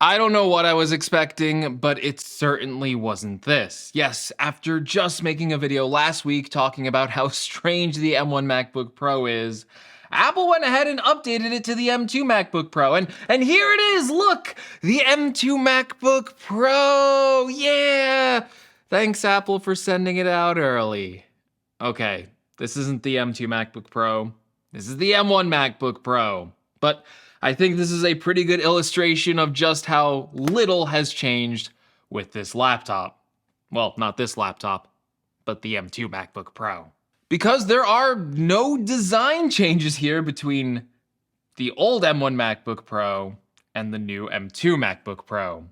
I don't know what I was expecting, but it certainly wasn't this. Yes, after just making a video last week talking about how strange the M1 MacBook Pro is, Apple went ahead and updated it to the M2 MacBook Pro. And here it is, look! The M2 MacBook Pro! Yeah! Thanks, Apple, for sending it out early. Okay, this isn't the M2 MacBook Pro. This is the M1 MacBook Pro. But I think this is a pretty good illustration of just how little has changed with this laptop. Well, not this laptop, but the M2 MacBook Pro. Because there are no design changes here between the old M1 MacBook Pro and the new M2 MacBook Pro.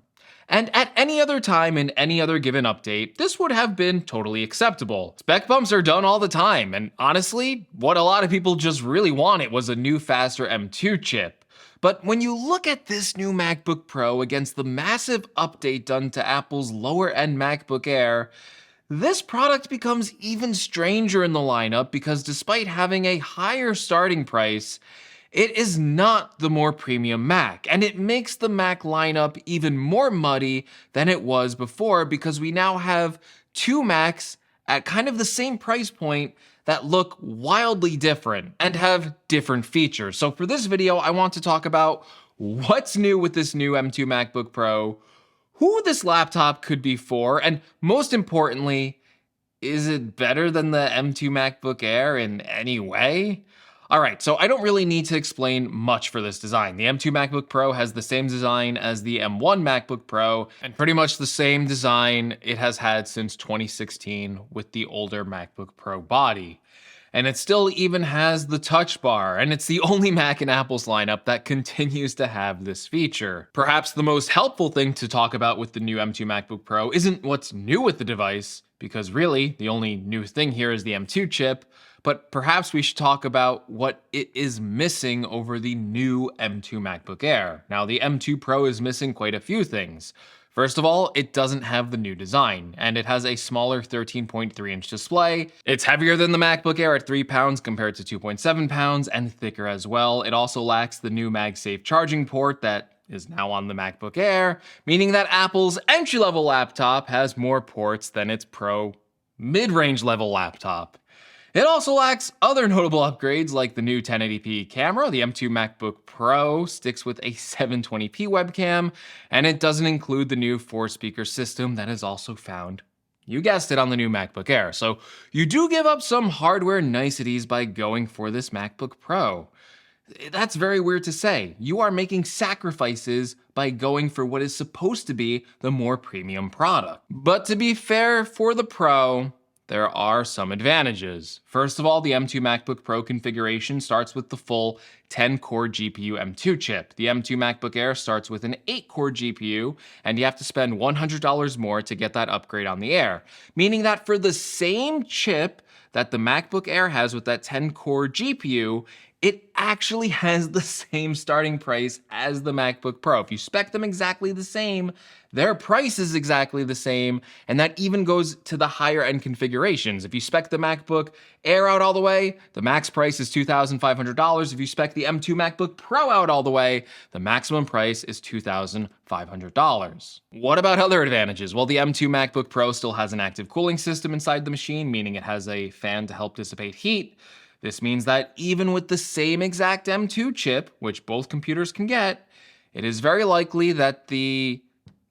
And at any other time in any other given update, this would have been totally acceptable. Spec bumps are done all the time, and honestly, what a lot of people just really wanted was a new faster M2 chip. But when you look at this new MacBook Pro against the massive update done to Apple's lower-end MacBook Air, this product becomes even stranger in the lineup because despite having a higher starting price, it is not the more premium Mac, and it makes the Mac lineup even more muddy than it was before because we now have two Macs at kind of the same price point that look wildly different and have different features. So for this video, I want to talk about what's new with this new M2 MacBook Pro, who this laptop could be for, and most importantly, is it better than the M2 MacBook Air in any way? Alright, so I don't really need to explain much for this design. The M2 MacBook Pro has the same design as the M1 MacBook Pro, and pretty much the same design it has had since 2016 with the older MacBook Pro body. And it still even has the touch bar, and it's the only Mac in Apple's lineup that continues to have this feature. Perhaps the most helpful thing to talk about with the new M2 MacBook Pro isn't what's new with the device, because really, the only new thing here is the M2 chip, but perhaps we should talk about what it is missing over the new M2 MacBook Air. Now, the M2 Pro is missing quite a few things. First of all, it doesn't have the new design, and it has a smaller 13.3-inch display. It's heavier than the MacBook Air at 3 pounds compared to 2.7 pounds, and thicker as well. It also lacks the new MagSafe charging port that is now on the MacBook Air, meaning that Apple's entry-level laptop has more ports than its Pro mid-range level laptop. It also lacks other notable upgrades like the new 1080p camera. The M2 MacBook Pro sticks with a 720p webcam, and it doesn't include the new 4-speaker system that is also found, you guessed it, on the new MacBook Air. So you do give up some hardware niceties by going for this MacBook Pro. That's very weird to say. You are making sacrifices by going for what is supposed to be the more premium product. But to be fair for the Pro, there are some advantages. First of all, the M2 MacBook Pro configuration starts with the full 10-core GPU M2 chip. The M2 MacBook Air starts with an 8-core GPU, and you have to spend $100 more to get that upgrade on the Air. Meaning that for the same chip that the MacBook Air has with that 10-core GPU, it actually has the same starting price as the MacBook Pro. If you spec them exactly the same, their price is exactly the same, and that even goes to the higher end configurations. If you spec the MacBook Air out all the way, the max price is $2,500. If you spec the M2 MacBook Pro out all the way, the maximum price is $2,500. What about other advantages? Well, the M2 MacBook Pro still has an active cooling system inside the machine, meaning it has a fan to help dissipate heat. This means that even with the same exact M2 chip, which both computers can get, it is very likely that the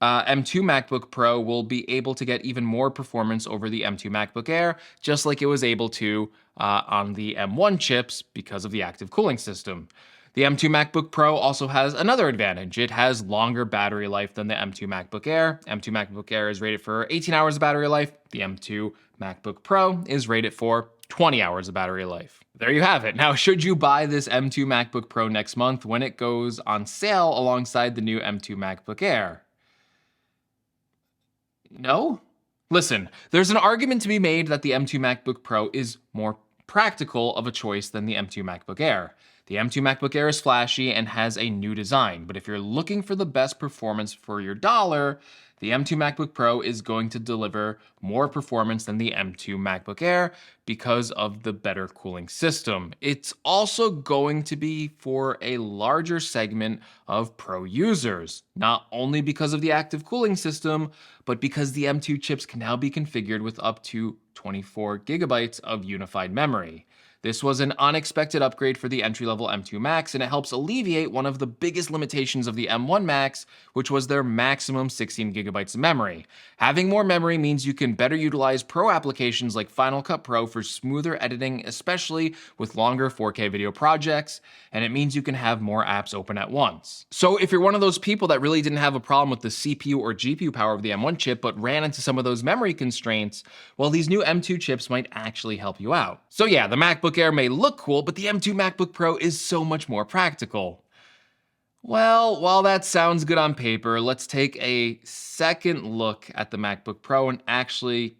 M2 MacBook Pro will be able to get even more performance over the M2 MacBook Air, just like it was able to on the M1 chips because of the active cooling system. The M2 MacBook Pro also has another advantage. It has longer battery life than the M2 MacBook Air. M2 MacBook Air is rated for 18 hours of battery life. The M2 MacBook Pro is rated for 20 hours of battery life. There you have it. Now, should you buy this M2 MacBook Pro next month when it goes on sale alongside the new M2 MacBook Air? No? Listen, there's an argument to be made that the M2 MacBook Pro is more practical of a choice than the M2 MacBook Air. The M2 MacBook Air is flashy and has a new design, but if you're looking for the best performance for your dollar, the M2 MacBook Pro is going to deliver more performance than the M2 MacBook Air because of the better cooling system. It's also going to be for a larger segment of pro users, not only because of the active cooling system, but because the M2 chips can now be configured with up to 24 gigabytes of unified memory. This was an unexpected upgrade for the entry-level M2 Max, and it helps alleviate one of the biggest limitations of the M1 Max, which was their maximum 16 gigabytes of memory. Having more memory means you can better utilize pro applications like Final Cut Pro for smoother editing, especially with longer 4K video projects, and it means you can have more apps open at once. So if you're one of those people that really didn't have a problem with the CPU or GPU power of the M1 chip, but ran into some of those memory constraints, well, these new M2 chips might actually help you out. So yeah, the MacBook Air may look cool, but the M2 MacBook Pro is so much more practical. Well, while that sounds good on paper, let's take a second look at the MacBook Pro and actually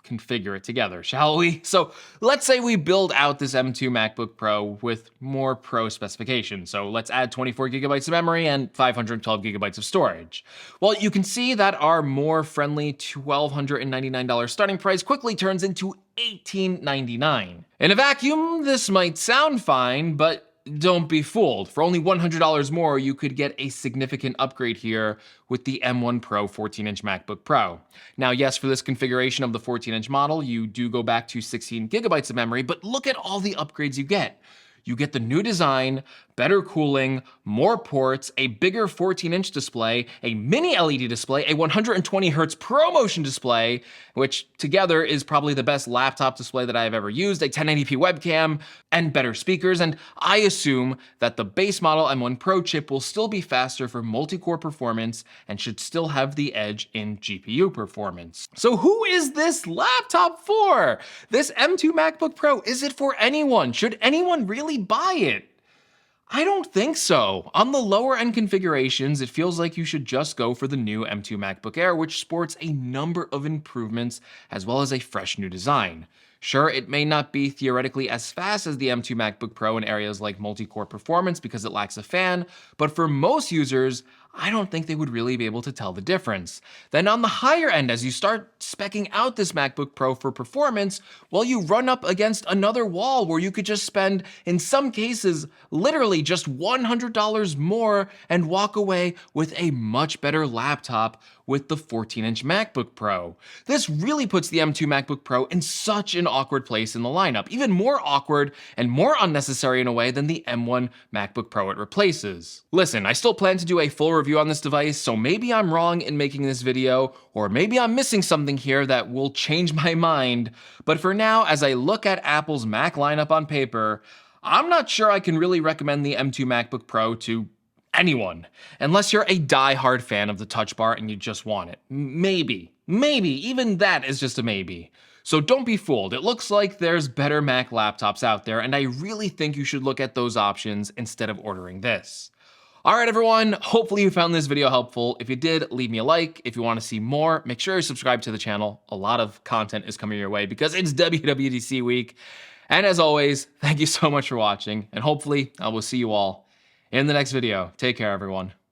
configure it together, shall we? So let's say we build out this M2 MacBook Pro with more pro specifications. So let's add 24 gigabytes of memory and 512 gigabytes of storage. Well, you can see that our more friendly $1,299 starting price quickly turns into $1,899. In a vacuum, this might sound fine, but don't be fooled. For only $100 more, you could get a significant upgrade here with the M1 Pro 14-inch MacBook Pro. Now, yes, for this configuration of the 14-inch model, you do go back to 16 gigabytes of memory, but look at all the upgrades you get. You get the new design, better cooling, more ports, a bigger 14-inch display, a mini LED display, a 120 Hz ProMotion display, which together is probably the best laptop display that I've ever used, a 1080p webcam, and better speakers, and I assume that the base model M1 Pro chip will still be faster for multi-core performance and should still have the edge in GPU performance. So who is this laptop for? This M2 MacBook Pro, is it for anyone? Should anyone really buy it? I don't think so. On the lower end configurations, it feels like you should just go for the new M2 MacBook Air, which sports a number of improvements as well as a fresh new design. Sure, it may not be theoretically as fast as the M2 MacBook Pro in areas like multi-core performance because it lacks a fan, but for most users, I don't think they would really be able to tell the difference. Then on the higher end, as you start speccing out this MacBook Pro for performance, well, you run up against another wall where you could just spend, in some cases, literally just $100 more and walk away with a much better laptop with the 14-inch MacBook Pro. This really puts the M2 MacBook Pro in such an awkward place in the lineup, even more awkward and more unnecessary in a way than the M1 MacBook Pro it replaces. Listen, I still plan to do a full review on this device, so maybe I'm wrong in making this video, or maybe I'm missing something here that will change my mind, but for now, as I look at Apple's Mac lineup on paper, I'm not sure I can really recommend the M2 MacBook Pro to anyone, unless you're a die-hard fan of the Touch Bar and you just want it. Maybe, even that is just a maybe. So don't be fooled, it looks like there's better Mac laptops out there, and I really think you should look at those options instead of ordering this. Alright everyone, hopefully you found this video helpful. If you did, leave me a like. If you want to see more, make sure you subscribe to the channel. A lot of content is coming your way because it's WWDC week. And as always, thank you so much for watching, and hopefully I will see you all in the next video. Take care, everyone.